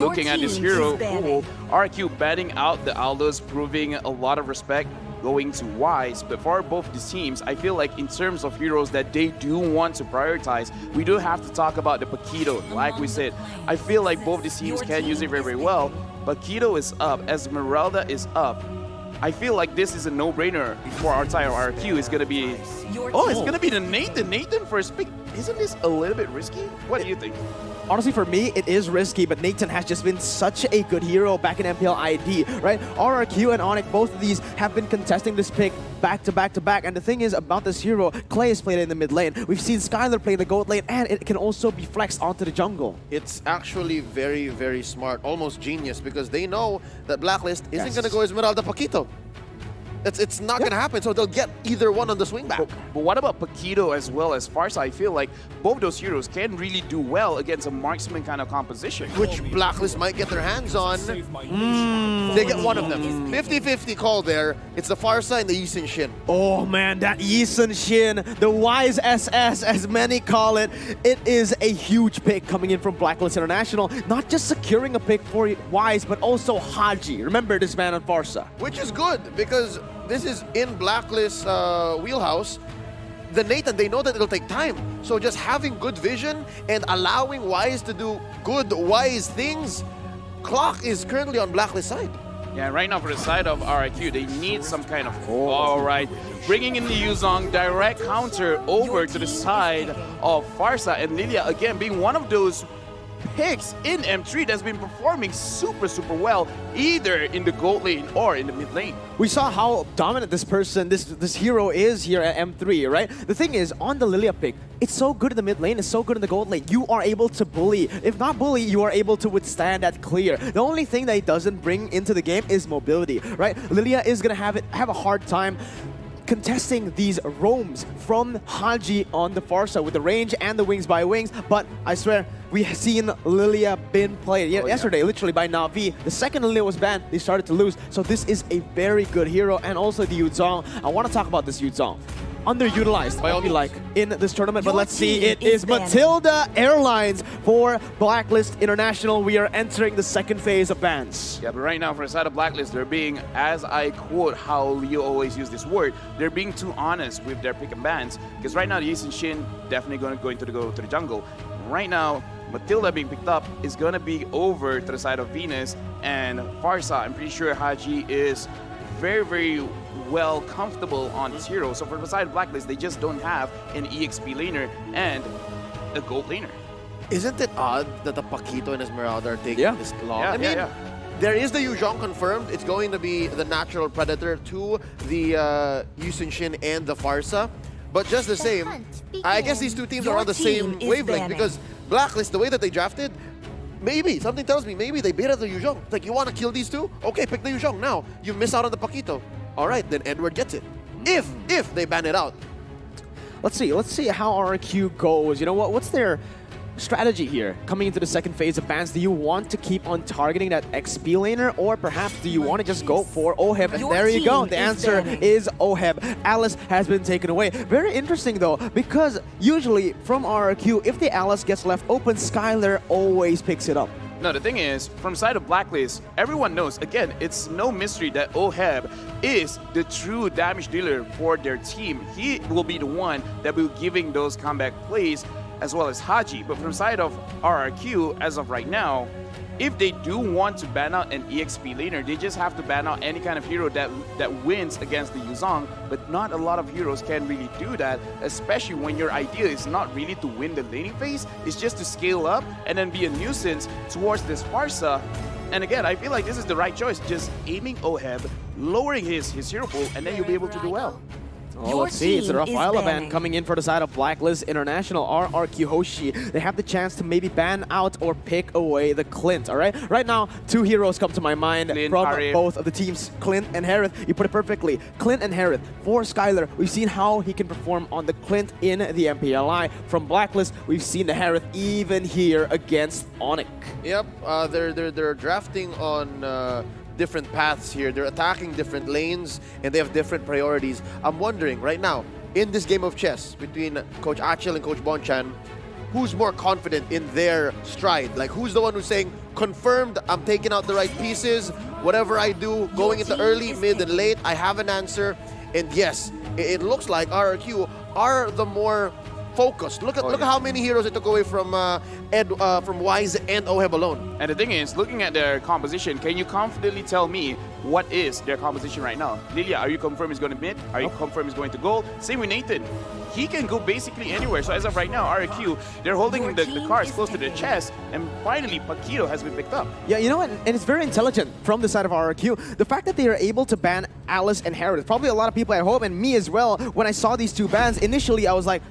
Looking at this hero pool, RQ batting out the Aldos, proving a lot of respect going to Wise. But for both these teams, I feel like in terms of heroes that they do want to prioritize, we do have to talk about the Paquito. Like we said, I feel like both these teams can use it very, very well. Paquito is up, Esmeralda is up. I feel like this is a no-brainer for our entire RQ. It's gonna be, it's gonna be the Nathan. Nathan first pick. Isn't this a little bit risky? What do you think? Honestly, for me, it is risky, but Nathan has just been such a good hero back in MPL ID, right? RRQ and Onyx, both of these have been contesting this pick back to back to back. And the thing is about this hero, Clay has played it in the mid lane. We've seen Skylar play the goat lane, and it can also be flexed onto the jungle. It's actually very, very smart, almost genius, because they know that Blacklist isn't going to go Esmeralda Paquito. It's not going to happen, so they'll get either one on the swing back. But what about Paquito as well as Farsa? I feel like both those heroes can really do well against a marksman kind of composition. Which Blacklist might get their hands on. They get one of them. 50-50 call there. It's the Farsa and the Yisun Shin. Oh man, that Yisun Shin, the Wise SS as many call it. It is a huge pick coming in from Blacklist International. Not just securing a pick for Wise, but also Haji. Remember this man on Farsa. Which is good, because this is in Blacklist's wheelhouse. The Nathan, they know that it'll take time. So just having good vision and allowing Wise to do good, wise things, clock is currently on Blacklist side. Yeah, right now for the side of RIQ, they need some kind of... All right, bringing in the Yuzong, direct counter over to the side of Farsa, and Lilia again being one of those picks in M3 that's been performing super, super well, either in the gold lane or in the mid lane. We saw how dominant this hero is here at M3, right? The thing is, on the Lilia pick, it's so good in the mid lane, it's so good in the gold lane. You are able to bully. If not bully, you are able to withstand that clear. The only thing that it doesn't bring into the game is mobility, right? Lilia is gonna have a hard time contesting these roams from Haji on the Farsa with the range and the wings by wings, but I swear, we have seen Lilia been played yesterday, literally by Na'Vi. The second Lilia was banned, they started to lose, so this is a very good hero, and also the Yuzong. I want to talk about this Yuzong. Underutilized, I feel like, in this tournament, but let's see, it is Matilda Airlines for Blacklist International. We are entering the second phase of bans. Yeah, but right now, for the side of Blacklist, they're being, as I quote how Leo always use this word, they're being too honest with their pick and bans, because right now, the Yisun Shin definitely going to go to the jungle. Right now, Matilda being picked up is going to be over to the side of Venus, and Farsa, I'm pretty sure Haji is very, very well comfortable on this hero. So for the side of Blacklist, they just don't have an EXP laner and a gold laner. Isn't it odd that the Paquito and Esmeralda are taking this long? Yeah, I mean, there is the Yuzong confirmed. It's going to be the natural predator to the Yisun Shin and the Farsa. But just the same, I guess these two teams are on the same wavelength, because Blacklist, the way that they drafted, maybe, something tells me, maybe they baited the Yuzong. Like, you want to kill these two? Okay, pick the Yuzong now. You miss out on the Paquito. All right, then Edward gets it. If they ban it out. Let's see how RQ goes. You know what? What's their strategy here coming into the second phase of bans? Do you want to keep on targeting that XP laner, or perhaps do you want to just go for Oheb? And there you go. The answer is Oheb. Alice has been taken away. Very interesting though, because usually from RQ, if the Alice gets left open, Skylar always picks it up. No, the thing is, from the side of Blacklist, everyone knows, again, it's no mystery that Oheb is the true damage dealer for their team. He will be the one that will be giving those comeback plays, as well as Haji. But from the side of RRQ, as of right now, if they do want to ban out an EXP laner, they just have to ban out any kind of hero that wins against the Yuzong. But not a lot of heroes can really do that, especially when your idea is not really to win the laning phase, it's just to scale up and then be a nuisance towards this Farsa. And again, I feel like this is the right choice, just aiming Oheb, lowering his hero pool, and then you'll be able to do well. Oh, let's see, it's the Rafaela ban coming in for the side of Blacklist International, RRQ Hoshi. They have the chance to maybe ban out or pick away the Clint, all right? Right now, two heroes come to my mind Clint, from Harith. Both of the teams, Clint and Harith. You put it perfectly. Clint and Harith. For Skylar, we've seen how he can perform on the Clint in the MPLI. From Blacklist, we've seen the Harith even here against Onyx. Yep, they're drafting on different paths here. They're attacking different lanes, and they have different priorities. I'm wondering right now, in this game of chess between Coach Achel and Coach Bonchan, who's more confident in their stride? Like, who's the one who's saying, confirmed I'm taking out the right pieces. Whatever I do, going into early, mid, and late, I have an answer. And yes, it looks like RRQ are the more focused. Look at how many heroes it took away from Wise and Oheb alone. And the thing is, looking at their composition, can you confidently tell me what is their composition right now? Lilia, are you confirmed he's going to mid? Are you confirmed he's going to gold? Same with Nathan. He can go basically anywhere. So as of right now, RRQ, they're holding the cards close to their chest, and finally Paquito has been picked up. Yeah, you know what? And it's very intelligent from the side of RRQ. The fact that they are able to ban Alice and Herod, probably a lot of people at home, and me as well, when I saw these two bans, initially I was like,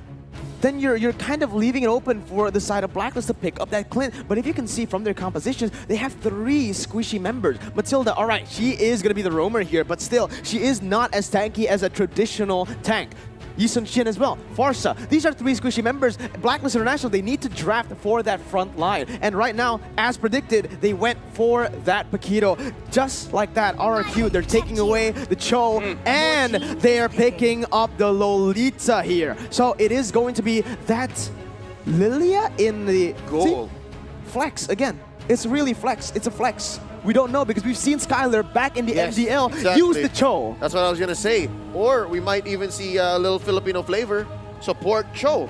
then you're kind of leaving it open for the side of Blacklist to pick up that Clint. But if you can see from their compositions, they have 3 squishy members. Matilda, all right, she is going to be the roamer here, but still, she is not as tanky as a traditional tank. Yisun Shin as well, Farsa. These are 3 squishy members. Blacklist International, they need to draft for that front line. And right now, as predicted, they went for that Paquito. Just like that, RRQ, they're taking away the Cho, and they are picking up the Lolita here. So it is going to be that Lilia in the goal. Flex again. It's really flex. It's a flex. We don't know because we've seen Skylar back in the MDL use the Cho. That's what I was going to say. Or we might even see a little Filipino flavor support Cho.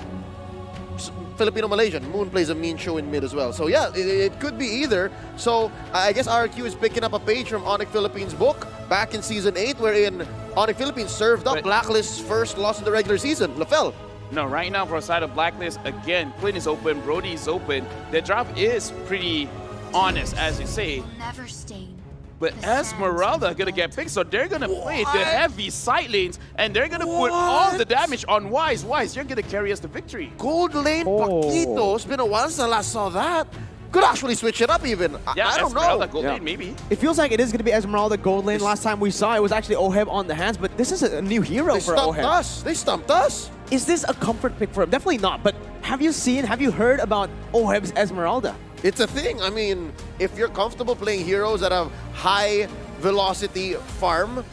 Filipino-Malaysian. Moon plays a mean Cho in mid as well. So yeah, it could be either. So I guess RQ is picking up a page from Onyx Philippines' book back in Season 8 wherein Onyx Philippines served up Blacklist's first loss in the regular season. Lafel. No, right now for a side of Blacklist, again, Clint is open, Brody is open. The drop is pretty honest, as you say. Never stain. But Esmeralda gonna get picked, so they're gonna play the heavy side lanes, and they're gonna put all the damage on Wise. Wise, you're gonna carry us to victory. Gold lane Paquito. It's been a while since I last saw that. Could actually switch it up even. Yeah, I don't Esmeralda know. gold lane, maybe. It feels like it is going to be Esmeralda gold lane. Last time we saw it was actually Oheb on the hands, but this is a new hero for Oheb. They stumped us. Is this a comfort pick for him? Definitely not, but have you heard about Oheb's Esmeralda? It's a thing. I mean, if you're comfortable playing heroes that have high velocity farm,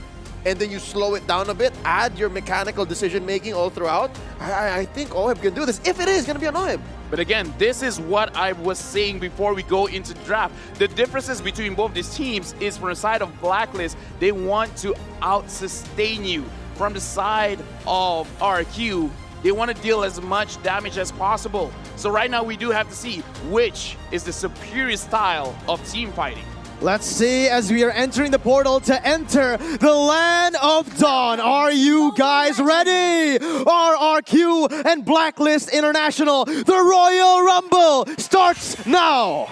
and then you slow it down a bit, add your mechanical decision making all throughout, I think Oheb can do this, if it is going to be on Oheb. But again, this is what I was saying before we go into draft. The differences between both these teams is from the side of Blacklist, they want to out-sustain you. From the side of RQ, they want to deal as much damage as possible. So right now we do have to see which is the superior style of team fighting. Let's see as we are entering the portal to enter the land of dawn. Are you guys ready? RRQ and Blacklist International, the Royal Rumble starts now.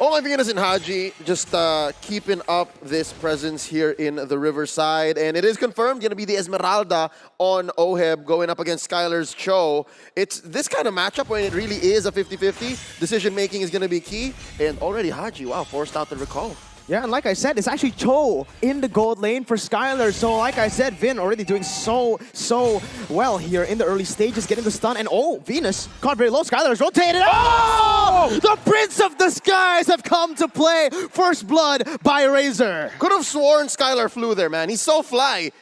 Oh my Venus and Haji just keeping up this presence here in the Riverside. And it is confirmed going to be the Esmeralda on Oheb going up against Skylar's Cho. It's this kind of matchup when it really is a 50-50. Decision making is going to be key. And already Haji, wow, forced out the recall. Yeah, and like I said, it's actually Cho in the gold lane for Skylar. So like I said, Vin already doing so well here in the early stages, getting the stun. And oh, Venus caught very low. Skylar is rotated. Oh! The Prince of the Skies have come to play. First blood by Razor. Could have sworn Skylar flew there, man. He's so fly.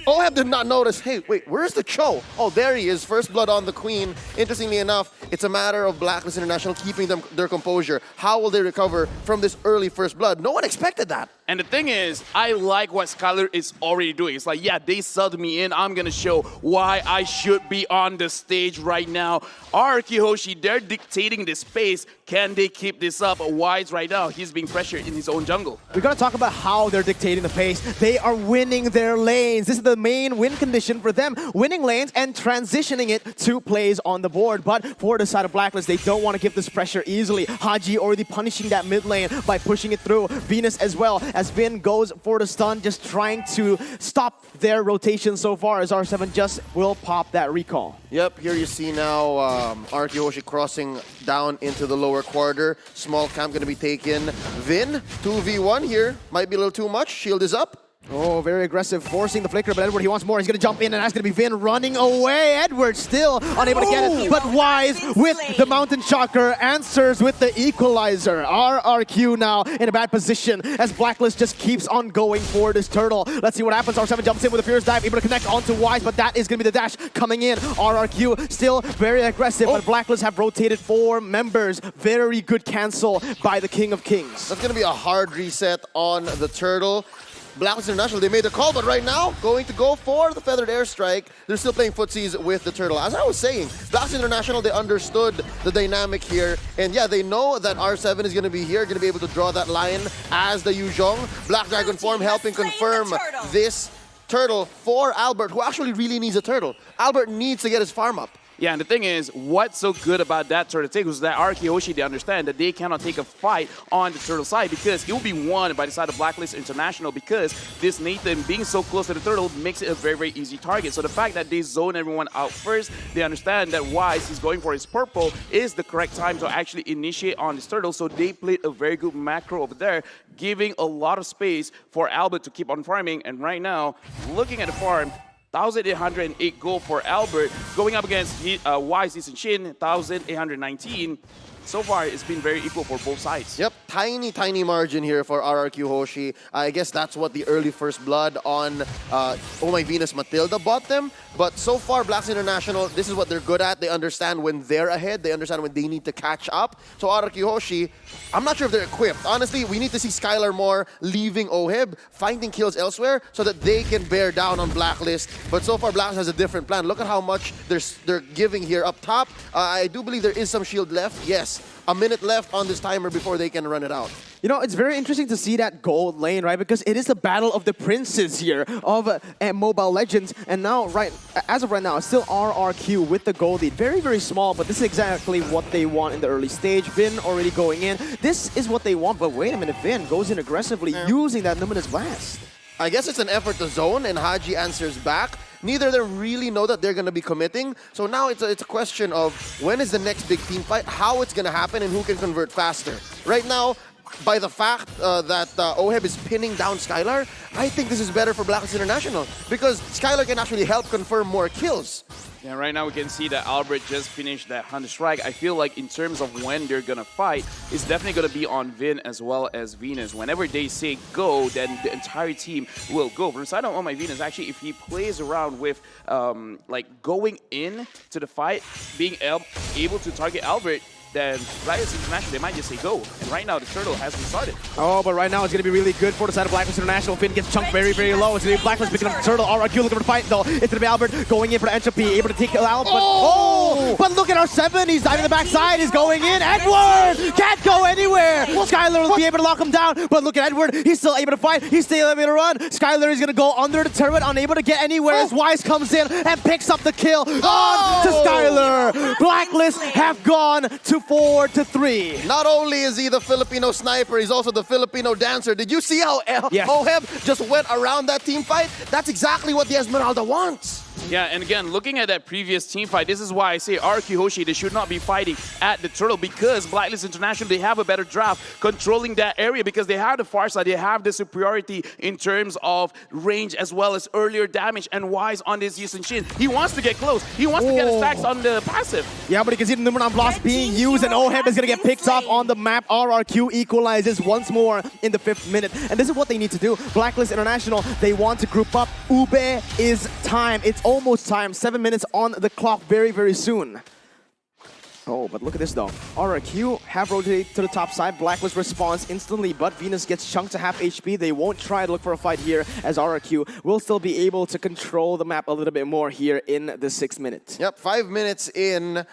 Oheb did not notice, hey, wait, where's the Cho? Oh, there he is, first blood on the Queen. Interestingly enough, it's a matter of Blacklist International keeping their composure. How will they recover from this early first blood? No one expected that. And the thing is, I like what Skylar is already doing. It's like, yeah, they subbed me in. I'm going to show why I should be on the stage right now. RRQ Hoshi, they're dictating the space. Can they keep this up? Wise right now, he's being pressured in his own jungle. We got to talk about how they're dictating the pace. They are winning their lanes. This is the main win condition for them. Winning lanes and transitioning it to plays on the board. But for the side of Blacklist, they don't want to give this pressure easily. Haji already punishing that mid lane by pushing it through. Venus as well, as Vin goes for the stun, just trying to stop their rotation so far as R7 just will pop that recall. Yep, here you see now RRQ Hoshi crossing down into the lower quarter. Small camp going to be taken. Vin, 2v1 here. Might be a little too much. Shield is up. Oh, very aggressive, forcing the flicker, but Edward, he wants more. He's going to jump in, and that's going to be Vin running away. Edward still unable to get it, but Wise with the Mountain Shocker answers with the equalizer. RRQ now in a bad position as Blacklist just keeps on going for this turtle. Let's see what happens. R7 jumps in with a fierce dive, able to connect onto Wise, but that is going to be the dash coming in. RRQ still very aggressive, but Blacklist have rotated 4 members. Very good cancel by the King of Kings. That's going to be a hard reset on the turtle. Blacklist International, they made the call, but right now, going to go for the Feathered Airstrike. They're still playing footsies with the turtle. As I was saying, Blacklist International, they understood the dynamic here. And yeah, they know that R7 is going to be here, going to be able to draw that line as the Yuzhong. Black Dragon form helping confirm this turtle for Albert, who actually really needs a turtle. Albert needs to get his farm up. Yeah, and the thing is, what's so good about that turtle take was that Hoshi, they understand that they cannot take a fight on the turtle side because it will be won by the side of Blacklist International because this Nathan being so close to the turtle makes it a very, very easy target. So the fact that they zone everyone out first, they understand that Wise is going for his purple is the correct time to actually initiate on this turtle. So they played a very good macro over there, giving a lot of space for Albert to keep on farming. And right now, looking at the farm, 1,808 gold for Albert, going up against Wise Shin, 1,819. So far, it's been very equal for both sides. Yep, tiny margin here for RRQ Hoshi. I guess that's what the early first blood on Oh My Venus Matilda bought them. But so far, Blacks International, this is what they're good at. They understand when they're ahead. They understand when they need to catch up. So RRQ Hoshi, I'm not sure if they're equipped. Honestly, we need to see Skylar more leaving OHIB, finding kills elsewhere so that they can bear down on Blacklist. But so far, Blacklist has a different plan. Look at how much they're giving here up top. I do believe there is some shield left. Yes, a minute left on this timer before they can run it out. You know, it's very interesting to see that gold lane, right? Because it is the battle of the princes here of Mobile Legends. And now, as of right now, it's still RRQ with the gold lead. Very, very small, but this is exactly what they want in the early stage. Vin already going in. This is what they want, but wait a minute. Vin goes in aggressively using that Luminous Blast. I guess it's an effort to zone, and Haji answers back. Neither of them really know that they're going to be committing. So now it's a question of when is the next big team fight, how it's going to happen, and who can convert faster. Right now, by the fact that OHIB is pinning down Skylar, I think this is better for Blacklist International because Skylar can actually help confirm more kills. Yeah, right now we can see that Albert just finished that Hunter Strike. I feel like in terms of when they're going to fight, it's definitely going to be on Vin as well as Venus. Whenever they say go, then the entire team will go. From the side of Oh My Venus, actually, if he plays around with like going in to the fight, being able to target Albert, then Blacklist International, they might just say go. And right now, the turtle has restarted. Oh, but right now, it's going to be really good for the side of Blacklist International. Finn gets chunked very, very low. It's going to be Blacklist picking up the turtle. RRQ looking for the fight, though. It's going to be Albert going in for the entropy, able to take it out. But, but look at R7. He's diving the backside. He's going in. Edward can't go anywhere. Skylar will be able to lock him down. But look at Edward. He's still able to fight. He's still able to run. Skylar is going to go under the turret, unable to get anywhere as Wise comes in and picks up the kill on to Skylar. Blacklist have gone to 4-3. Not only is he the Filipino sniper, he's also the Filipino dancer. Did you see how OHIB just went around that team fight? That's exactly what the Esmeralda wants. Yeah, and again, looking at that previous team fight, this is why I say RQ Hoshi, they should not be fighting at the turtle because Blacklist International, they have a better draft controlling that area because they have the far side, they have the superiority in terms of range as well as earlier damage. And Wise on this Yusun Shin, he wants to get close. He wants to get his stacks on the passive. Yeah, but you can see the Numeron Blast being used and OHIB is going to get picked up on the map. RRQ equalizes once more in the 5th minute. And this is what they need to do. Blacklist International, they want to group up. Ube is time. It's almost time. 7 minutes on the clock very, very soon. Oh, but look at this though. RRQ have rotated to the top side. Blacklist responds instantly, but Venus gets chunked to half HP. They won't try to look for a fight here as RRQ will still be able to control the map a little bit more here in the 6th minute. Yep, 5 minutes in.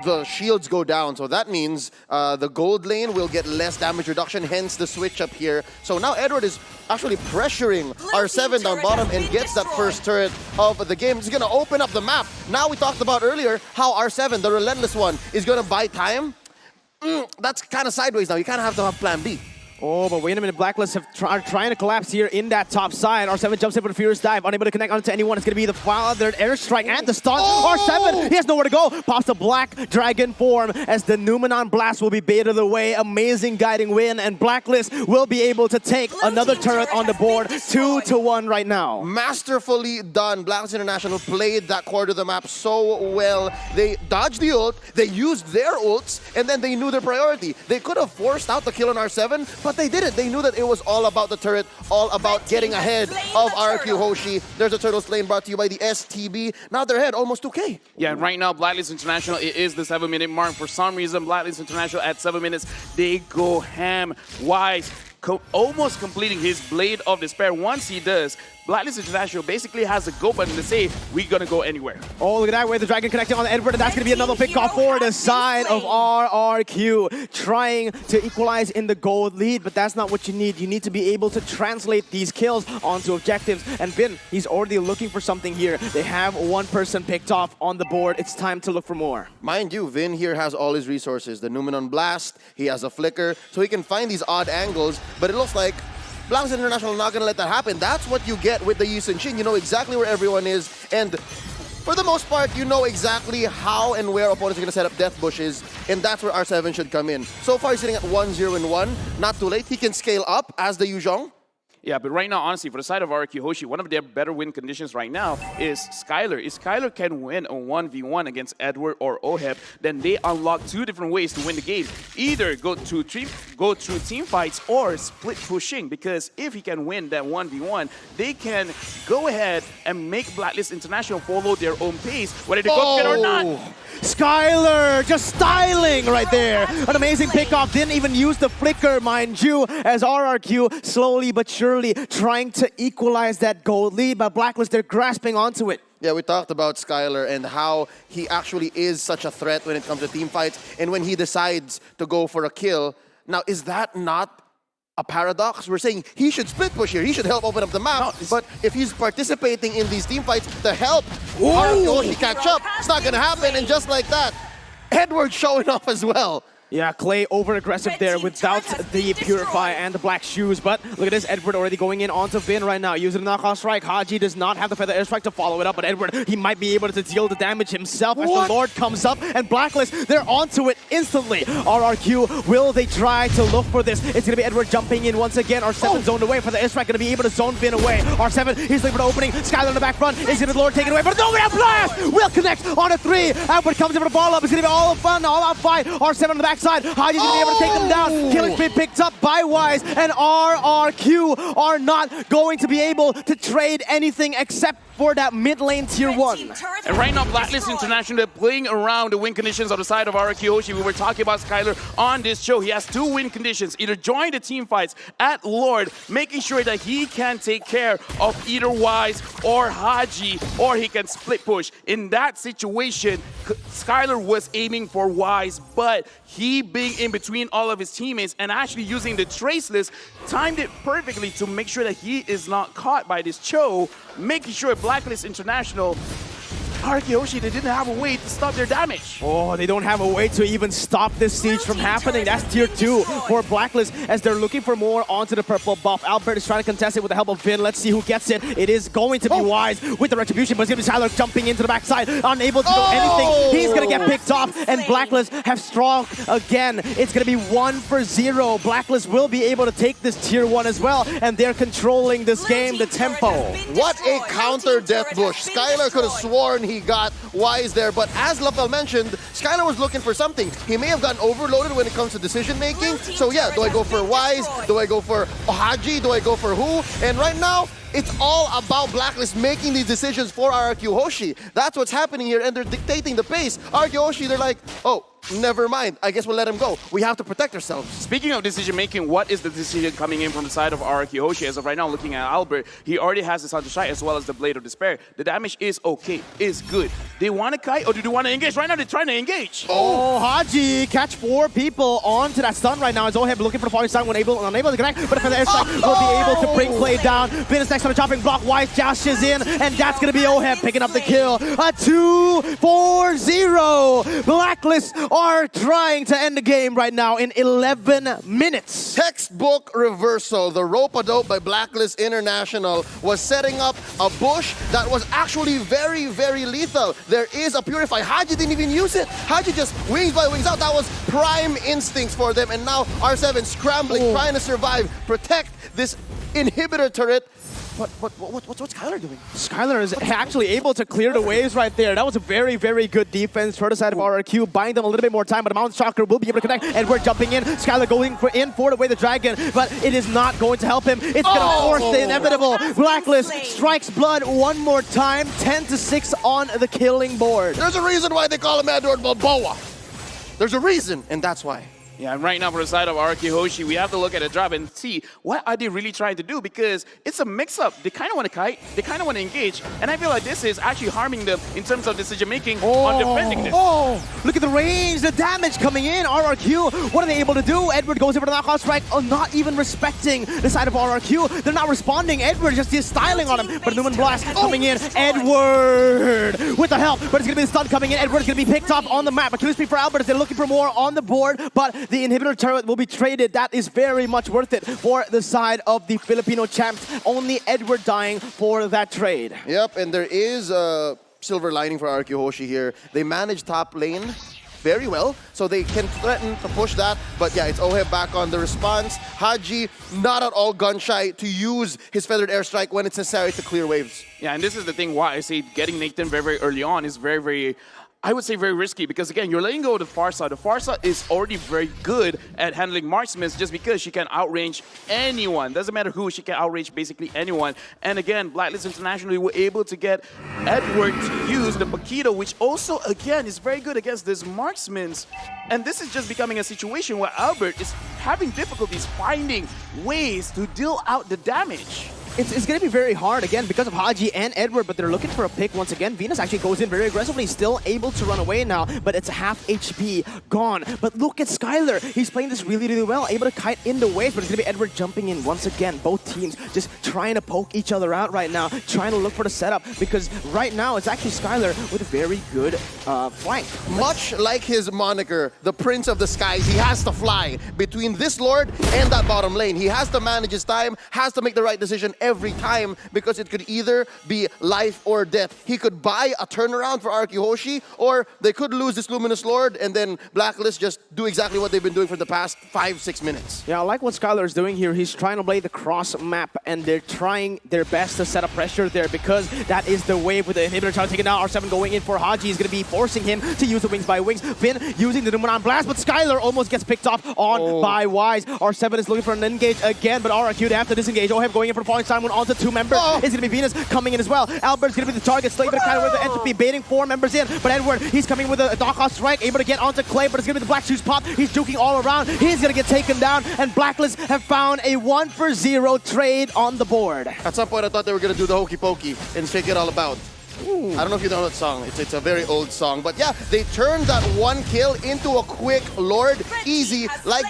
The shields go down, so that means the gold lane will get less damage reduction, hence the switch up here. So now Edward is actually pressuring R7 down bottom and gets that first turret of the game. It's going to open up the map. Now we talked about earlier how R7, the relentless one, is going to buy time. That's kind of sideways now. You kind of have to have plan B. Oh, but wait a minute. Blacklist are trying to collapse here in that top side. R7 jumps in with a furious dive, unable to connect onto anyone. It's going to be the father airstrike and the stun. R7, he has nowhere to go. Pops the black dragon form as the Numenon blast will be baited away. Amazing guiding win, and Blacklist will be able to take another turret on the board. 2-1 right now. Masterfully done. Blacklist International played that quarter of the map so well. They dodged the ult, they used their ults, and then they knew their priority. They could have forced out the kill on R7, but they didn't. They knew that it was all about the turret, all about getting ahead of RQ Hoshi. There's a turtle slane brought to you by the STB. Now they're ahead, almost 2K. Yeah, right now, Blacklist International, it is the 7-minute mark. For some reason, Blacklist International at 7 minutes, they go ham. Wise almost completing his Blade of Despair. Once he does, Blacklist International basically has a go button to say, we're gonna go anywhere. Oh, look at that, where the Dragon connecting on Edward, and that's gonna be another pick off for the side of RRQ. Trying to equalize in the gold lead, but that's not what you need. You need to be able to translate these kills onto objectives. And Vin, he's already looking for something here. They have one person picked off on the board. It's time to look for more. Mind you, Vin here has all his resources. The Numenon Blast, he has a Flicker, so he can find these odd angles, but it looks like Blacklist International not gonna let that happen. That's what you get with the Yusun Shin. You know exactly where everyone is, and for the most part, you know exactly how and where opponents are gonna set up death bushes, and that's where R7 should come in. So far, he's sitting at 1-0-1. Not too late. He can scale up as the Yuzhong. Yeah, but right now, honestly, for the side of RQ Hoshi, one of their better win conditions right now is Skylar. If Skylar can win a 1v1 against Edward or Oheb, then they unlock two different ways to win the game. Either go through team fights or split pushing, because if he can win that 1v1, they can go ahead and make Blacklist International follow their own pace, whether they go fit or not. Skylar just styling right there. An amazing pickoff. Didn't even use the flicker, mind you, as RRQ slowly but surely trying to equalize that gold lead. But Blacklist, they're grasping onto it. Yeah, we talked about Skylar and how he actually is such a threat when it comes to team fights and when he decides to go for a kill. Now, is that not a paradox? We're saying he should split push here. He should help open up the map. But if he's participating in these team fights to help Hoshi catch up, it's not going to happen. And just like that, Edward showing off as well. Yeah, Clay over-aggressive there without the Purify and the black shoes. But look at this, Edward already going in onto Vin right now, using the knockoff strike. Haji does not have the feather airstrike to follow it up, but Edward, he might be able to deal the damage himself as the Lord comes up. And Blacklist, they're onto it instantly. RRQ, will they try to look for this? It's going to be Edward jumping in once again. R7 zoned away for the airstrike, going to be able to zone Vin away. R7, he's looking for the opening. Skylar in the back front. Is going to Lord taken away, but no, blast will connect on a 3. Edward comes in for the ball up. It's going to be all fun, all out fight. R7 on the backside. Haji's going to be able to take them down. Killing spree picked up by Wise, and RRQ are not going to be able to trade anything except for that mid lane tier 1. And right now, Blacklist International, they're playing around the win conditions on the side of RQ Hoshi. We were talking about Skylar on this show. He has 2 win conditions. Either join the team fights at Lord, making sure that he can take care of either Wise or Haji, or he can split push. In that situation, Skylar was aiming for Wise, but he being in between all of his teammates and actually using the Traceless, timed it perfectly to make sure that he is not caught by this Cho, making sure Blacklist International, RQ Hoshi, they didn't have a way to stop their damage. Oh, they don't have a way to even stop this siege from happening. That's tier 2 for Blacklist as they're looking for more onto the purple buff. Albert is trying to contest it with the help of Vin. Let's see who gets it. It is going to be Wise with the retribution, but it's going to be Skylar jumping into the backside, unable to do anything. He's going to get picked off, and Blacklist have strong again. It's going to be 1-0. Blacklist will be able to take this tier 1 as well, and they're controlling this game, the tempo. What a counter death bush. Skylar could have sworn he got Wise there, but as Lafel mentioned, Skylar was looking for something. He may have gotten overloaded when it comes to decision making. So yeah, do I go for Wise? Do I go for Haji? Do I go for who? And right now, it's all about Blacklist making these decisions for RQ Hoshi. That's what's happening here, and they're dictating the pace. RQ Hoshi, they're like, oh, never mind. I guess we'll let him go. We have to protect ourselves. Speaking of decision making, what is the decision coming in from the side of RQ Hoshi? As of right now, looking at Albert, he already has his Hunter Strike as well as the Blade of Despair. The damage is okay, is good. They want to kite or do they want to engage? Right now, they're trying to engage. Oh, Haji catch 4 people onto that stun right now. As Oheb looking for the falling stun when unable to connect, but for the airstrike will be able to bring Clay down. Vin is next strikes on the chopping block. Wise dashes in, and that's going to be Oheb picking up the kill. A 2-4-0. Blacklist are trying to end the game right now in 11 minutes. Textbook reversal. The rope-a-dope by Blacklist International was setting up a bush that was actually very, very lethal. There is a Purify. Haji didn't even use it. Haji just wings by wings out. That was prime instincts for them. And now R7 scrambling, trying to survive, protect this inhibitor turret. What's Skylar doing? Skylar is actually able to clear the waves right there. That was a very, very good defense for the side of RRQ, buying them a little bit more time, but the Mountain Shocker will be able to connect, and we're jumping in. Skylar going for the way the dragon, but it is not going to help him. It's going to force the inevitable. Blacklist strikes blood one more time, 10-6 on the killing board. There's a reason why they call him Edward Balboa. There's a reason, and that's why. Yeah, and right now for the side of RRQ Hoshi, we have to look at the drop and see what are they really trying to do, because it's a mix-up. They kind of want to kite, they kind of want to engage, and I feel like this is actually harming them in terms of decision-making on defending this. Oh, look at the range, the damage coming in. RRQ, what are they able to do? Edward goes in for the knockout strike, not even respecting the side of RRQ. They're not responding. Edward just is styling on him, but Lumen Blast coming in. Edward with the help, but it's going to be the stun coming in. Edward's going to be picked up on the map. A kill speed for Albert as they're looking for more on the board, but the inhibitor turret will be traded. That is very much worth it for the side of the Filipino champs. Only Edward dying for that trade. Yep, and there is a silver lining for RQ Hoshi here. They manage top lane very well, so they can threaten to push that. But yeah, it's Oheb back on the response. Haji, not at all gun-shy to use his Feathered Airstrike when it's necessary to clear waves. Yeah, and this is the thing why I say getting Nathan very, very early on is very, very, I would say very risky, because again, you're letting go of the Farsa. The Farsa is already very good at handling marksmen just because she can outrange anyone. Doesn't matter who, she can outrange basically anyone. And again, Blacklist International were able to get Edward to use the Paquito, which also, again, is very good against these marksmen. And this is just becoming a situation where Albert is having difficulties finding ways to deal out the damage. It's going to be very hard, again, because of Haji and Edward, but they're looking for a pick once again. Venus actually goes in very aggressively, still able to run away now, but it's half HP gone. But look at Skylar. He's playing this really, really well, able to kite in the waves, but it's going to be Edward jumping in once again. Both teams just trying to poke each other out right now, trying to look for the setup, because right now it's actually Skylar with a very good flank. Much like his moniker, the Prince of the Skies, he has to fly between this Lord and that bottom lane. He has to manage his time, has to make the right decision every time, because it could either be life or death. He could buy a turnaround for RQ Hoshi, or they could lose this Luminous Lord, and then Blacklist just do exactly what they've been doing for the past 5-6 minutes. Yeah, I like what Skylar is doing here. He's trying to play the cross map, and they're trying their best to set up pressure there, because that is the wave with the inhibitor trying to take it down. R7 going in for Haji is going to be forcing him to use the wings by wings. Finn using the Numeron Blast, but Skylar almost gets picked off on by Wise. R7 is looking for an engage again, but RRQ, they have to disengage. Oheb going in for falling Simon onto 2 members. It's going to be Venus coming in as well. Albert's going to be the target. Slave kind of with the entropy, baiting 4 members in, but Edward, he's coming with a knockout strike, able to get onto Clay, but it's going to be the Black Shoes pop. He's juking all around. He's going to get taken down, and Blacklist have found a 1-for-0 trade on the board. At some point, I thought they were going to do the hokey pokey and shake it all about. I don't know if you know that song. It's a very old song. But yeah, they turned that 1 kill into a quick Lord. Easy, like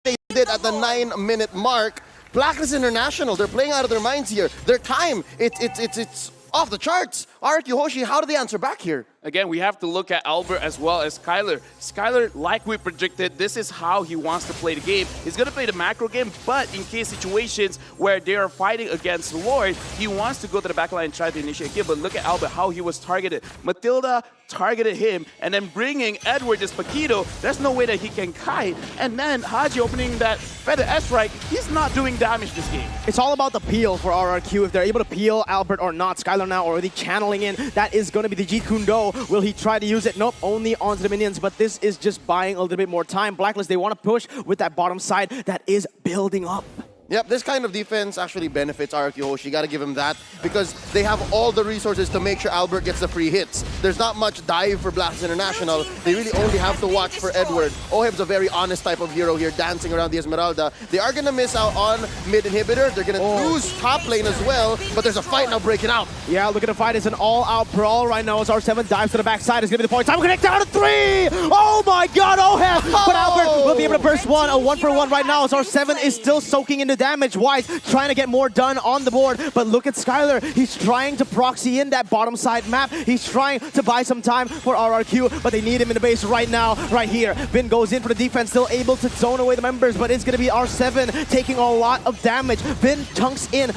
they did at the 9-minute mark. Blacklist International, they're playing out of their minds here. Their time, it's off the charts. RQ Hoshi, how do they answer back here? Again, we have to look at Albert as well as Skylar. Skylar, like we predicted, this is how he wants to play the game. He's going to play the macro game, but in case situations where they are fighting against Lord, he wants to go to the backline and try to initiate a kill. But look at Albert, how he was targeted. Matilda targeted him, and then bringing Edward as Paquito, there's no way that he can kite. And then Haji opening that Feather S-Strike, he's not doing damage this game. It's all about the peel for RRQ. If they're able to peel Albert or not, Skylar now already channeling in. That is going to be the Jeet Kune Do. Will he try to use it? Nope, only onto the minions, but this is just buying a little bit more time. Blacklist, they want to push with that bottom side that is building up. Yep, this kind of defense actually benefits RRQ Hoshi. You got to give him that because they have all the resources to make sure Albert gets the free hits. There's not much dive for Blacklist International. They really only have to watch for Edward. Oheb's a very honest type of hero here, dancing around the Esmeralda. They are going to miss out on mid inhibitor. They're going to lose top lane as well, but there's a fight now breaking out. Yeah, look at the fight. It's an all-out brawl right now as R7 dives to the backside. It's going to be the point. Time to connect down to 3! Oh my god, Oheb! But Albert will be able to burst one. A 1-for-1 right now as R7 is still soaking into damage. Wise trying to get more done on the board, but look at Skylar. He's trying to proxy in that bottom side map. He's trying to buy some time for RRQ, but they need him in the base right now, right here. Vin goes in for the defense, still able to zone away the members, but it's going to be R7 taking a lot of damage. Vin chunks in,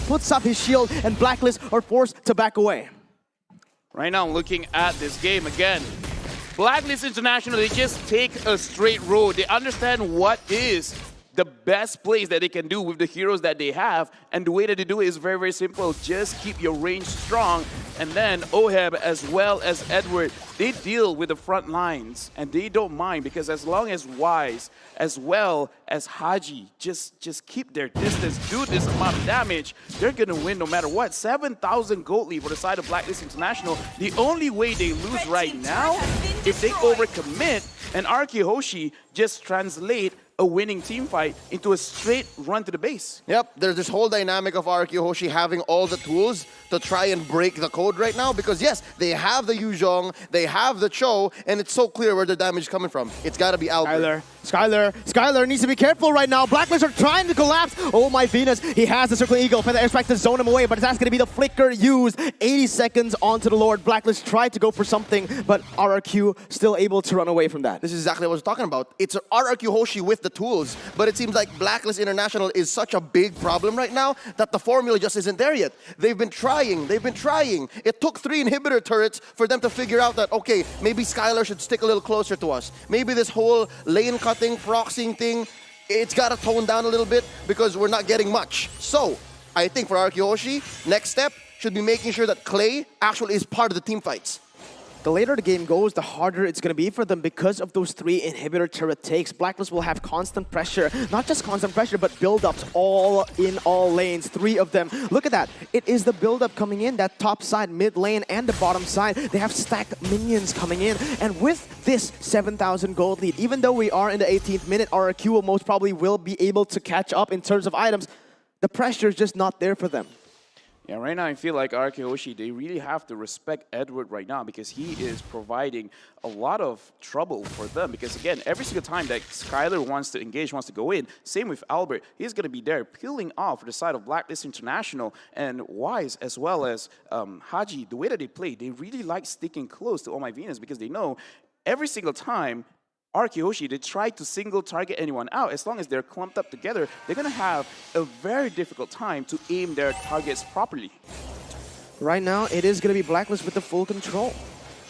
puts up his shield, and Blacklist are forced to back away. Right now, looking at this game again, Blacklist International, they just take a straight road. They understand what is the best plays that they can do with the heroes that they have, and the way that they do it is very, very simple. Just keep your range strong, and then Oheb as well as Edward, they deal with the front lines, and they don't mind, because as long as Wise as well as Haji just keep their distance, do this amount of damage, they're gonna win no matter what. 7,000 gold lead for the side of Blacklist International. The only way they lose right now, if they overcommit, and RRQ Hoshi just translate a winning team fight into a straight run to the base. Yep, there's this whole dynamic of RRQ Hoshi having all the tools to try and break the code right now because yes, they have the Yuzhong, they have the Cho, and it's so clear where the damage is coming from. It's got to be Albert. Skylar needs to be careful right now. Blacklist are trying to collapse. Oh my Venus, he has the Circle Eagle. Feather Airstrike to zone him away, but that's going to be the flicker used. 80 seconds onto the Lord. Blacklist tried to go for something, but RRQ still able to run away from that. This is exactly what I was talking about. It's RRQ Hoshi with the tools, but it seems like Blacklist International is such a big problem right now that the formula just isn't there yet. They've been trying. It took 3 inhibitor turrets for them to figure out that, okay, maybe Skylar should stick a little closer to us. Maybe this whole lane cutting, proxying thing, it's got to tone down a little bit because we're not getting much. So, I think for RRQ Hoshi, next step should be making sure that Clay actually is part of the team fights. The later the game goes, the harder it's going to be for them because of those 3 inhibitor turret takes. Blacklist will have constant pressure. Not just constant pressure, but build-ups all in all lanes. 3 of them. Look at that. It is the build-up coming in, that top side, mid lane, and the bottom side. They have stacked minions coming in. And with this 7,000 gold lead, even though we are in the 18th minute, RRQ will most probably will be able to catch up in terms of items. The pressure is just not there for them. Yeah, right now I feel like RRQ Hoshi, they really have to respect Edward right now because he is providing a lot of trouble for them. Because again, every single time that Skylar wants to engage, wants to go in, same with Albert, he's going to be there peeling off for the side of Blacklist International, and Wise as well as Haji. The way that they play, they really like sticking close to Oh My Venus because they know every single time RRQ Hoshi, they try to single target anyone out. As long as they're clumped up together, they're going to have a very difficult time to aim their targets properly. Right now, it is going to be Blacklist with the full control.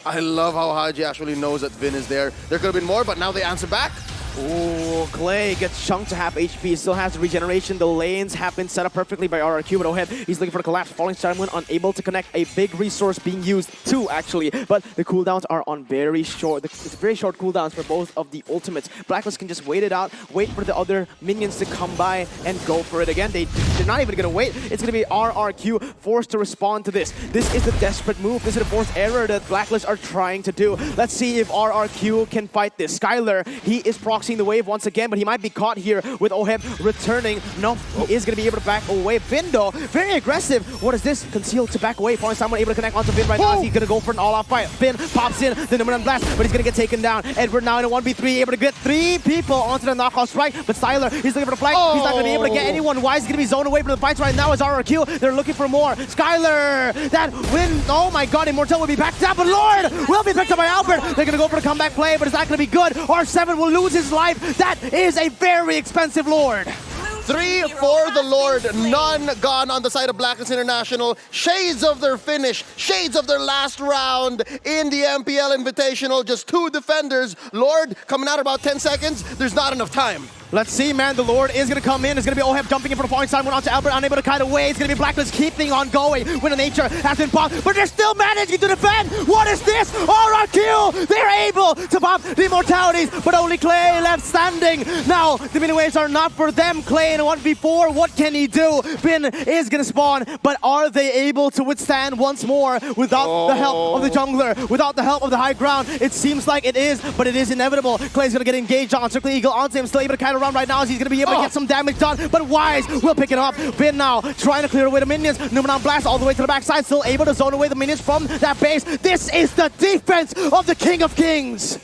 I love how Haji actually knows that Vin is there. There could have been more, but now they answer back. Oh, Clay gets chunked to half HP, still has regeneration. The lanes have been set up perfectly by RRQ, but Oheb, he's looking for the collapse. Falling Star Moon unable to connect. A big resource being used, 2 actually, but the cooldowns are on very short. It's very short cooldowns for both of the ultimates. Blacklist can just wait it out, wait for the other minions to come by and go for it again. They're not even going to wait. It's going to be RRQ forced to respond to this. This is the desperate move. This is the forced error that Blacklist are trying to do. Let's see if RRQ can fight this. Skylar, he is proxying the wave once again, but he might be caught here with Oheb returning. No, he is going to be able to back away. Vin, though, very aggressive. What is this? Concealed to back away. Falling someone able to connect onto Vin right now. He's going to go for an all-out fight. Vin pops in the number 1 blast, but he's going to get taken down. Edward now in a 1v3, able to get 3 people onto the knockout strike, but Styler, he's looking for the flank. He's not going to be able to get anyone. Wise is going to be zoned away from the fights right now as RRQ. They're looking for more. Skylar, that win. Oh my god, Immortal will be backed up, but Lord will be picked up by Albert. They're going to go for the comeback play, but it's not going to be good. R7 will lose his life. That is a very expensive Lord. 3 for the Lord, none gone on the side of Blacklist International. Shades of their finish, shades of their last round in the MPL Invitational. Just 2 defenders. Lord coming out about 10 seconds. There's not enough time. Let's see, man. The Lord is going to come in. It's going to be Oheb jumping in for the falling side. Went on to Albert, unable to kite away. It's going to be Blacklist keeping on going. Winter Nature has been popped, but they're still managing to defend. What is this? RRQ! They're able to pop the immortalities, but only Clay left standing. Now, the mini waves are not for them. Clay in a 1v4. What can he do? Finn is going to spawn, but are they able to withstand once more without the help of the jungler, without the help of the high ground? It seems like it is, but it is inevitable. Clay's going to get engaged on. Circling Eagle onto him, still able to kite around right now as he's going to be able to get some damage done, but Wise will pick it up. Finn now trying to clear away the minions. Numenon Blast all the way to the backside, still able to zone away the minions from that base. This is the defense of the King of Kings.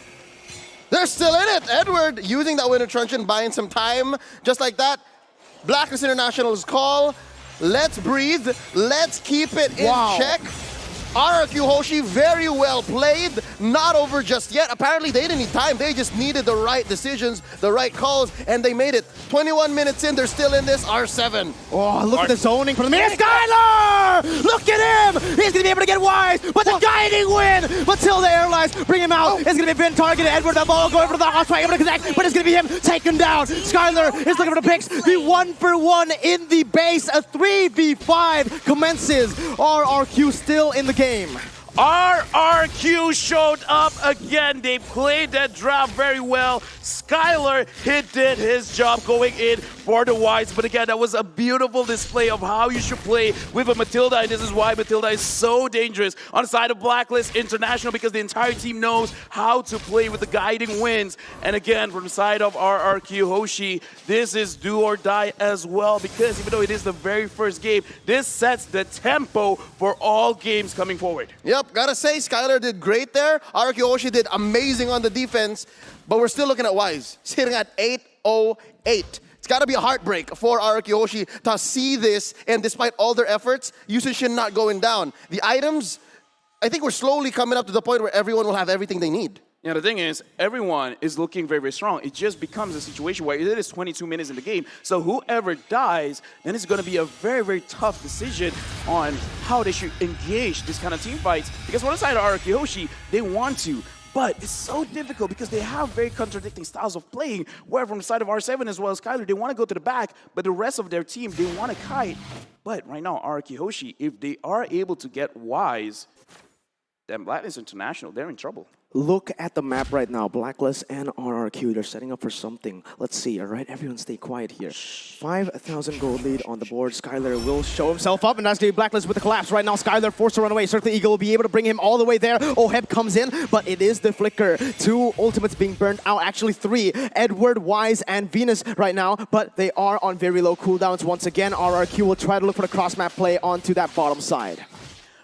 They're still in it. Edward using that Winter Truncheon, buying some time. Just like that, Blacklist International's call. Let's breathe. Let's keep it in check. RRQ Hoshi, very well played. Not over just yet. Apparently, they didn't need time. They just needed the right decisions, the right calls, and they made it. 21 minutes in, they're still in this. R7. Oh, look at the zoning from the mid. Skylar! Look at him! He's going to be able to get Wise, but the guiding win! Matilda Airlines, bring him out. It's going to be Finn targeted. Edward, the ball going for the Osprey, able to connect, but it's going to be him taken down. Skylar is looking for the picks. The 1-for-1 in the base. A 3v5 commences. RRQ still in the game. RRQ showed up again. They played that draft very well. Skylar, he did his job going in for the Wise. But again, that was a beautiful display of how you should play with a Matilda. And this is why Matilda is so dangerous on the side of Blacklist International, because the entire team knows how to play with the guiding winds. And again, from the side of RRQ Hoshi, this is do or die as well, because even though it is the very first game, this sets the tempo for all games coming forward. Yep, gotta say, Skylar did great there. RRQ Hoshi did amazing on the defense, but we're still looking at Wise, sitting at 8-0-8. It's gotta be a heartbreak for RRQ Hoshi to see this, and despite all their efforts, Yusenshin not going down. The items, I think we're slowly coming up to the point where everyone will have everything they need. Yeah, the thing is, everyone is looking very, very strong. It just becomes a situation where it is 22 minutes in the game. So whoever dies, then it's going to be a very, very tough decision on how they should engage this kind of team fights. Because on the side of RRQ Hoshi, they want to. But it's so difficult because they have very contradicting styles of playing. Where from the side of R7 as well as Skylar, they want to go to the back, but the rest of their team, they want to kite. But right now, RRQ Hoshi, if they are able to get Wise, then Blacklist International, they're in trouble. Look at the map right now. Blacklist and RRQ, they're setting up for something. Let's see, all right? Everyone stay quiet here. 5,000 gold lead on the board. Skylar will show himself up, and that's going to be Blacklist with the collapse. Right now, Skylar forced to run away. Circling Eagle will be able to bring him all the way there. Oheb comes in, but it is the Flicker. 2 ultimates being burnt out. Actually, 3. Edward, Wise, and Venus right now, but they are on very low cooldowns. Once again, RRQ will try to look for the cross-map play onto that bottom side.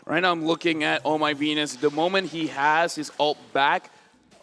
Right now, I'm looking at Oh My Venus. The moment he has his ult back,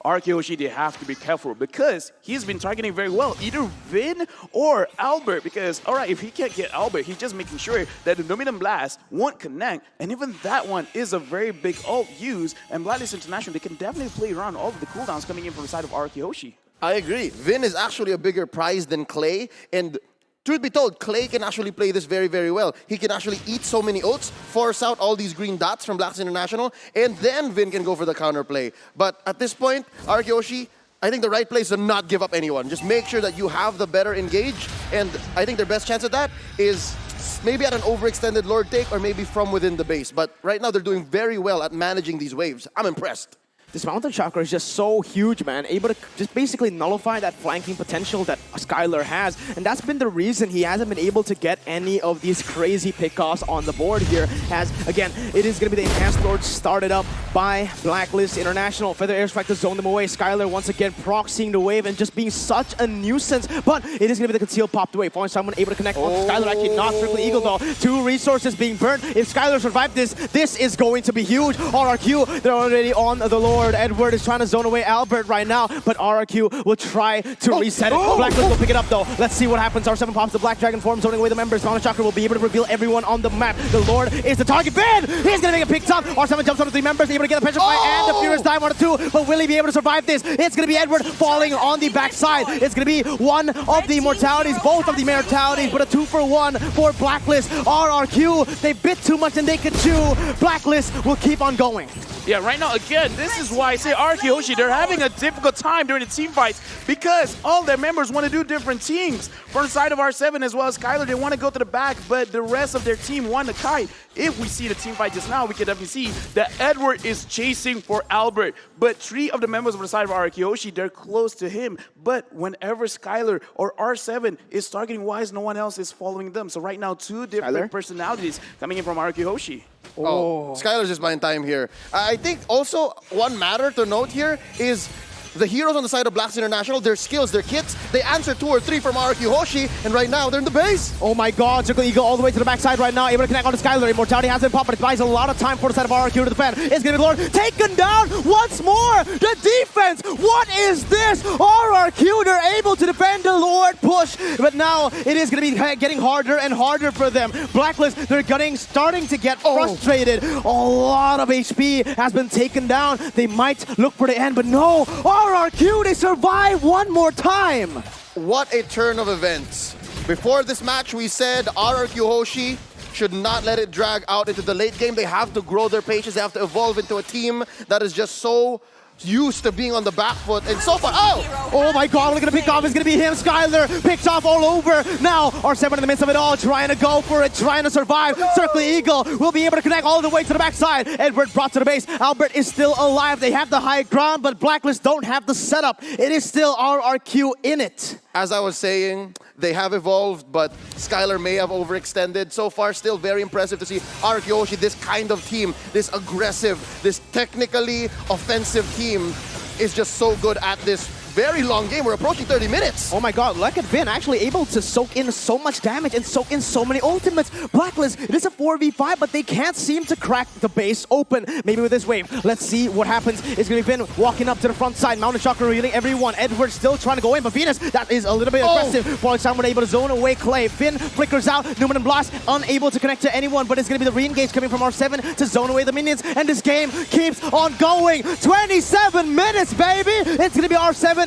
RRQ Hoshi, they have to be careful because he's been targeting very well, either Vin or Albert. Because, all right, if he can't get Albert, he's just making sure that the Numenon Blast won't connect. And even that one is a very big ult use. And Blacklist International, they can definitely play around all of the cooldowns coming in from the side of RRQ Hoshi. I agree. Vin is actually a bigger prize than Clay. And truth be told, Clay can actually play this very, very well. He can actually eat so many ults, force out all these green dots from Blacklist International, and then Vin can go for the counterplay. But at this point, RRQ Hoshi, I think the right play is to not give up anyone. Just make sure that you have the better engage, and I think their best chance at that is maybe at an overextended Lord take or maybe from within the base. But right now, they're doing very well at managing these waves. I'm impressed. This Mountain Chakra is just so huge, man. Able to just basically nullify that flanking potential that Skylar has. And that's been the reason he hasn't been able to get any of these crazy pickoffs on the board here. As, again, it is going to be the Enhanced Lord started up by Blacklist International. Feather Airstrike to zone them away. Skylar once again proxying the wave and just being such a nuisance. But it is going to be the Conceal popped away. Falling someone able to connect on Skylar. Actually not Circling Eagle though. 2 resources being burnt. If Skylar survived this, this is going to be huge. RRQ, they're already on the Lord. Edward is trying to zone away Albert right now, but RRQ will try to reset it. Blacklist will pick it up though. Let's see what happens. R7 pops the Black Dragon form, zoning away the members. Mountain Chakra will be able to reveal everyone on the map. The Lord is the target. Vin! He's gonna make it picked up. R7 jumps on the 3 members, able to get a pressure fight and the Furious dive on the 2, but will he be able to survive this? It's gonna be Edward falling on the backside. It's gonna be one of the immortalities, both of the immortalities, but a 2-for-1 for Blacklist. RRQ, they bit too much and they could chew. Blacklist will keep on going. Yeah, right now, again, this is why I say RRQ Hoshi, they're having a difficult time during the team fights because all their members want to do different teams. From the side of R7 as well as Skylar, they want to go to the back, but the rest of their team want to kite. If we see the team fight just now, we can definitely see that Edward is chasing for Albert. But 3 of the members of the side of RRQ Hoshi, they're close to him. But whenever Skylar or R7 is targeting Wise, no one else is following them. So right now, 2 different personalities coming in from RRQ Hoshi. Oh, Skylar's just buying time here. I think also one matter to note here is the heroes on the side of Blacklist International, their skills, their kits, they answer 2 or 3 from RRQ Hoshi, and right now they're in the base. Oh my god, Circle Eagle all the way to the backside right now, able to connect on to Skylar. Immortality has been popped, but it buys a lot of time for the side of RRQ to defend. It's gonna be Lord taken down once more. The defense, what is this? RRQ, they're able to defend the Lord push, but now it is gonna be getting harder and harder for them. Blacklist, they're starting to get frustrated. A lot of HP has been taken down. They might look for the end, but no. RRQ, they survive one more time. What a turn of events. Before this match, we said RRQ Hoshi should not let it drag out into the late game. They have to grow their patience. They have to evolve into a team that is just so used to being on the back foot, and so far, oh my god, we're gonna pick off, it's gonna be him, Skylar, picked off all over. Now, R7 in the midst of it all, trying to go for it, trying to survive. Circle Eagle will be able to connect all the way to the backside. Edward brought to the base, Albert is still alive. They have the high ground, but Blacklist don't have the setup. It is still RRQ in it. As I was saying, they have evolved, but Skylar may have overextended. So far, still very impressive to see RRQ Hoshi, this kind of team, this aggressive, this technically offensive team is just so good at this very long game. We're approaching 30 minutes. Oh my god, look at Vin actually able to soak in so much damage and soak in so many ultimates. Blacklist, it is a 4v5, but they can't seem to crack the base open. Maybe with this wave. Let's see what happens. It's going to be Vin walking up to the front side. Mountain Chakra revealing everyone. Edward still trying to go in, but Venus, that is a little bit aggressive. Falling Someone able to zone away Clay. Vin flickers out. Newman and Blast unable to connect to anyone, but it's going to be the re-engage coming from R7 to zone away the minions, and this game keeps on going. 27 minutes, baby! It's going to be R7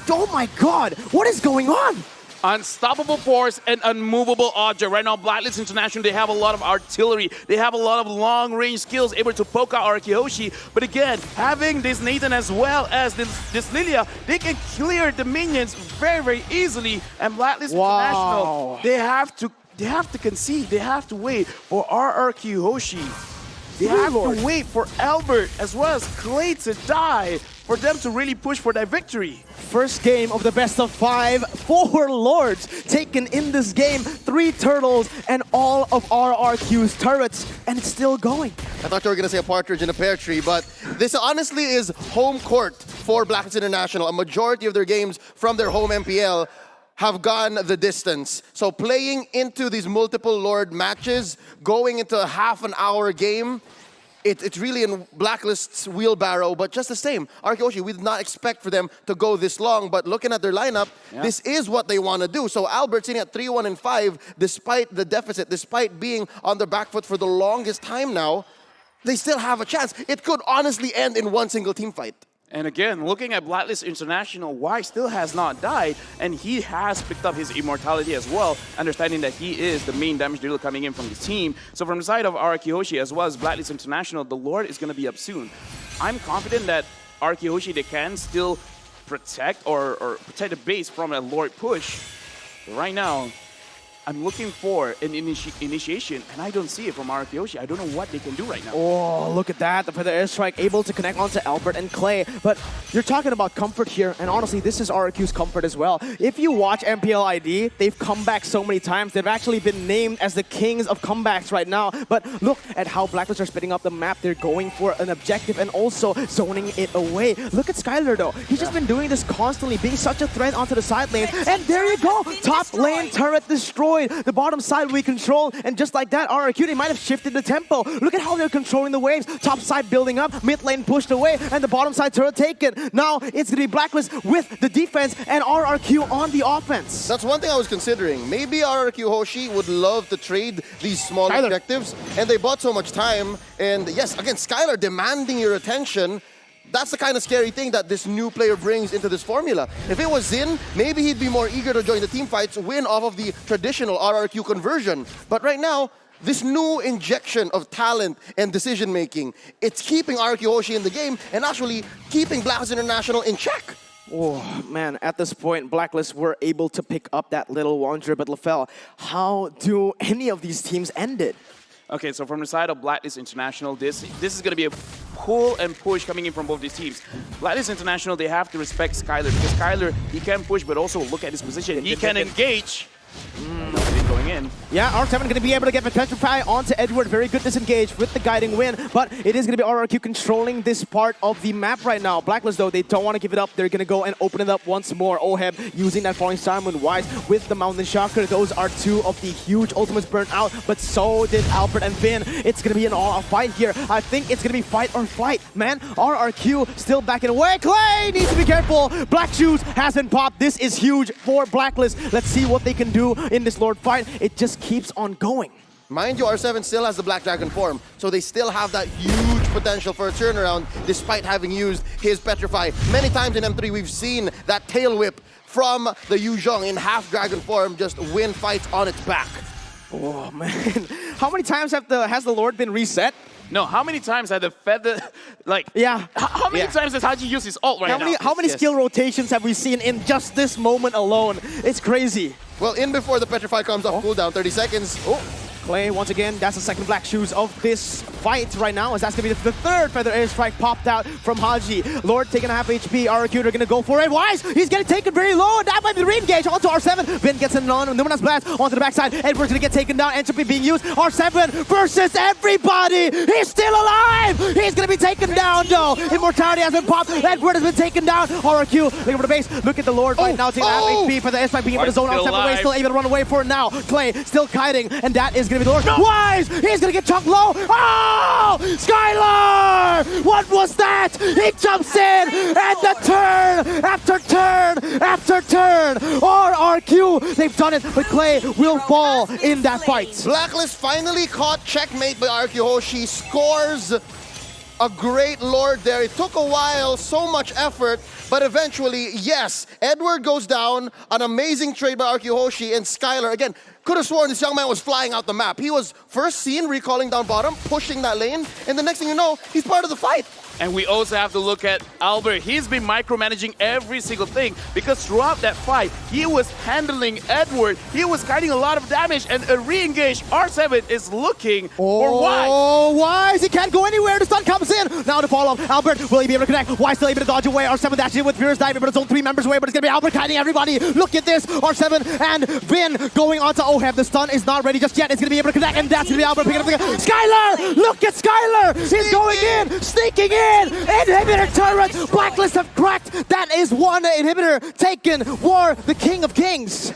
oh my god, what is going on? Unstoppable force and unmovable object. Right now, Blacklist International, they have a lot of artillery. They have a lot of long-range skills able to poke out RRQ Hoshi. But again, having this Nathan as well as this Lilia, they can clear the minions very, very easily. And Blacklist International, they have to concede. They have to wait for RRQ Hoshi. They have to wait for Albert as well as Clay to die for them to really push for that victory. First game of the best of 5, 4 Lords taken in this game, 3 turtles and all of RRQ's turrets, and it's still going. I thought you were going to say a partridge in a pear tree, but this honestly is home court for Blacklist International. A majority of their games from their home MPL have gone the distance. So playing into these multiple Lord matches, going into a half an hour game, it's really in Blacklist's wheelbarrow, but just the same. RRQ Hoshi, we did not expect for them to go this long, but looking at their lineup, this is what they want to do. So Albert sitting at 3-1 and 5, despite the deficit, despite being on their back foot for the longest time now, they still have a chance. It could honestly end in one single team fight. And again, looking at Blacklist International, Y still has not died, and he has picked up his immortality as well, understanding that he is the main damage dealer coming in from the team. So from the side of RRQ Hoshi as well as Blacklist International, the Lord is going to be up soon. I'm confident that RRQ Hoshi, they can still protect or protect the base from a Lord push. But right now, I'm looking for an initiation, and I don't see it from RRQ Hoshi. I don't know what they can do right now. Oh, look at that. The Feather Airstrike able to connect onto Albert and Clay. But you're talking about comfort here, and honestly, this is RRQ's comfort as well. If you watch MPL ID, they've come back so many times. They've actually been named as the kings of comebacks right now. But look at how Blacklist are splitting up the map. They're going for an objective and also zoning it away. Look at Skylar, though. He's just been doing this constantly, being such a threat onto the side lane. And there you go. Top lane turret destroyed. The bottom side we control, and just like that, RRQ, they might have shifted the tempo. Look at how they're controlling the waves. Top side building up, mid lane pushed away, and the bottom side turret taken. Now it's going to be Blacklist with the defense and RRQ on the offense. That's one thing I was considering. Maybe RRQ Hoshi would love to trade these small objectives, and they bought so much time. And yes, again, Skylar demanding your attention. That's the kind of scary thing that this new player brings into this formula. If it was Zin, maybe he'd be more eager to join the team fights, win off of the traditional RRQ conversion. But right now, this new injection of talent and decision-making, it's keeping RQ Hoshi in the game and actually keeping Blacklist International in check. Oh, man, at this point, Blacklist were able to pick up that little Wanderer, but LaFell, how do any of these teams end it? Okay, so from the side of Blacklist International, this is going to be a pull and push coming in from both these teams. Blacklist International, they have to respect Skylar, because Skylar, he can push, but also look at his position. He can engage. Going in. Yeah, R7 going to be able to get the Petrify onto Edward. Very good disengage with the guiding win, but it is going to be RRQ controlling this part of the map right now. Blacklist, though, they don't want to give it up. They're going to go and open it up once more. Oheb using that Falling Star Moon Wise with the Mountain Shocker. Those are two of the huge ultimates burnt out, but so did Albert and Vin. It's going to be an all-out fight here. I think it's going to be fight or flight, man. RRQ still backing away. Clay needs to be careful. Black Shoes has been popped. This is huge for Blacklist. Let's see what they can do in this Lord fight. It just keeps on going. Mind you, R7 still has the Black Dragon form, so they still have that huge potential for a turnaround despite having used his Petrify. Many times in M3 we've seen that tail whip from the Yuzhong in half dragon form just win fights on its back. Oh man, how many times has the Lord been reset? No, how many times had the feather, like, yeah. How many times has Haji used his ult right now? How many skill rotations have we seen in just this moment alone? It's crazy. Well, in before the Petrify comes off cooldown, 30 seconds. Oh. Clay, once again, that's the second Black Shoes of this fight right now, as that's going to be the third Feather Airstrike popped out from Haji. Lord taking a half HP, RQ are going to go for it. Wise, he's getting taken very low, that might be the re-engage onto R7. Vin gets an on, Numinous Blast onto the backside. Edward's going to get taken down, Entropy being used. R7 versus everybody, he's still alive! He's going to be taken down though. Immortality has been popped, Edward has been taken down. RQ looking for the base, look at the Lord right now, taking a half HP for the airstrike, being able to zone R7 away, still able to run away for it now. Clay still kiting, and that is going to be the Lord. No. Wise! He's gonna get chunked low! Oh! Skylar! What was that? He jumps in! And the turn after turn after turn! RRQ! They've done it, but Clay will fall in that fight. Blacklist finally caught checkmate by RQ Hoshi, scores a great Lord there. It took a while, so much effort, but eventually, yes, Edward goes down, an amazing trade by RQ Hoshi, and Skylar, again, could have sworn this young man was flying out the map. He was first seen recalling down bottom, pushing that lane, and the next thing you know, he's part of the fight. And we also have to look at Albert. He's been micromanaging every single thing because throughout that fight, he was handling Edward. He was kiting a lot of damage, and a re-engage R7 is looking for Wise. Oh, Wise! He can't go anywhere. The stun comes in. Now to follow Albert. Will he be able to connect? Wise still able to dodge away. R7 dashing in with Furious Dive, but it's only 3 members away, but it's going to be Albert kiting everybody. Look at this. R7 and Vin going onto Oheb. The stun is not ready just yet. It's going to be able to connect, and that's going to be Albert picking up the Skylar! Look at Skylar! He's going in, sneaking in. Inhibitor turret! Blacklist have cracked! That is one inhibitor taken. War, the king of kings.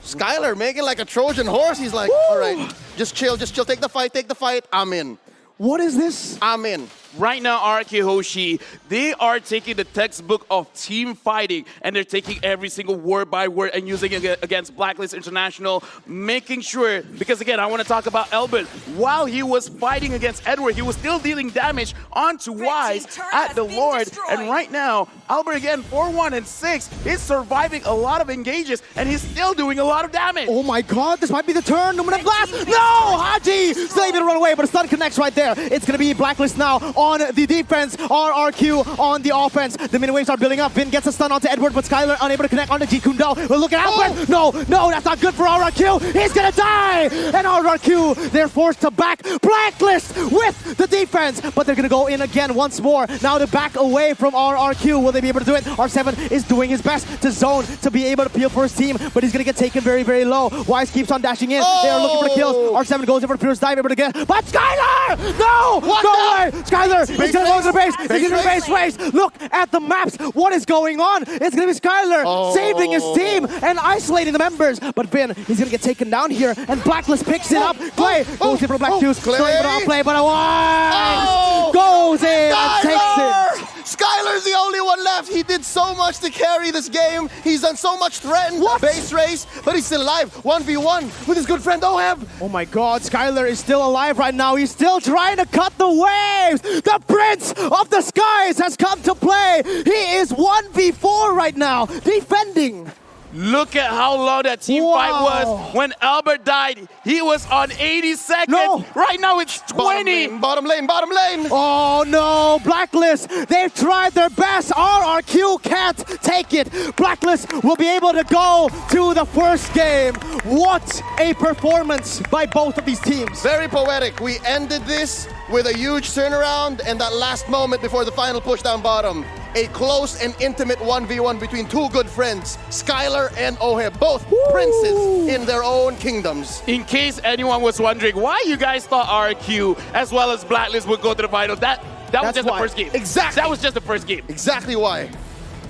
Skylar making like a Trojan horse. He's like, all right, just chill, take the fight, I'm in. What is this? I'm in. Right now, RK Hoshi, they are taking the textbook of team fighting, and they're taking every single word by word and using it against Blacklist International, making sure, because again, I want to talk about Albert. While he was fighting against Edward, he was still dealing damage onto Wise at the Lord, and right now, Albert again, 4-1 and 6, he's surviving a lot of engages, and he's still doing a lot of damage. Oh my god, this might be the turn. Numinous Blast! No! Haji! Still able to run away, but a stun connects right there. It's going to be Blacklist now on the defense, RRQ on the offense. The mini waves are building up. Vin gets a stun onto Edward, but Skylar unable to connect onto G Kundo. Well, look at Albert. No, that's not good for RRQ. He's gonna die. And RRQ, they're forced to back Blacklist with the defense, but they're gonna go in again once more. Now to back away from RRQ. Will they be able to do it? R7 is doing his best to zone to be able to peel for his team, but he's gonna get taken very, very low. Wise keeps on dashing in. They are looking for the kills. R7 goes over to Fierce Dive, able to get, but Skylar! No! Go away! Skylar! He's gonna go to the base. He's gonna base race. Look at the maps. What is going on? It's gonna be Skylar saving his team and isolating the members. But Vin, he's gonna get taken down here, and Blacklist picks it up. Clay goes in for Black Shoes. Still able to outplay, but Wise goes in and takes it. Skylar's the only one left. He did so much to carry this game. He's done so much threatened base race, but he's still alive. 1v1 with his good friend Oheb. Oh my god, Skylar is still alive right now. He's still trying to cut the waves. The Prince of the Skies has come to play. He is 1v4 right now, defending. Look at how long that team fight was. When Albert died, he was on 80 seconds. No. Right now it's 20. Bottom lane, bottom lane. Oh no, Blacklist, they've tried their best. RRQ can't take it. Blacklist will be able to go to the first game. What a performance by both of these teams. Very poetic. We ended this with a huge turnaround and that last moment before the final push down bottom. A close and intimate 1v1 between two good friends, Skylar and Oheb, both princes in their own kingdoms. In case anyone was wondering why you guys thought RQ as well as Blacklist would go to the final, that was That's just why. the first game. Exactly. That was just the first game. Exactly why.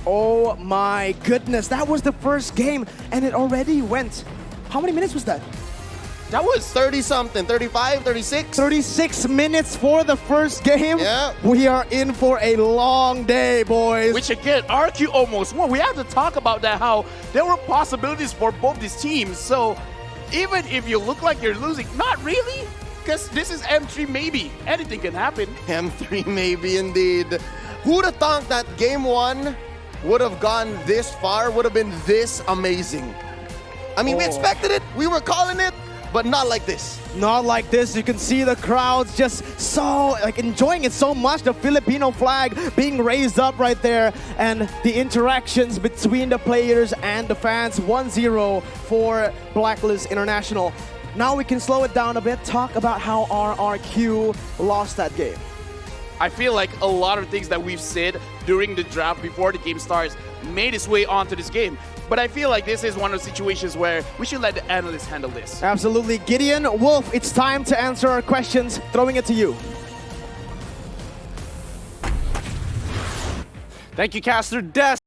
Oh my goodness, that was the first game and it already went. How many minutes was that? That was 30-something, 35, 36? 36 minutes for the first game. Yeah. We are in for a long day, boys. which again, RQ almost won. We have to talk about that, how there were possibilities for both these teams. So even if you look like you're losing, not really, because this is M3 maybe. Anything can happen. M3 maybe indeed. Who'd have thought that game one would have gone this far, would have been this amazing? I mean, we expected it, we were calling it, but not like this. Not like this. You can see the crowds just so like enjoying it so much. The Filipino flag being raised up right there, and the interactions between the players and the fans. 1-0 for Blacklist International. Now we can slow it down a bit. Talk about how RRQ lost that game. I feel like a lot of things that we've said during the draft before the game starts made its way onto this game. But I feel like this is one of the situations where we should let the analysts handle this. Absolutely. Gideon, Wolf, it's time to answer our questions. Throwing it to you. Thank you, Caster Des.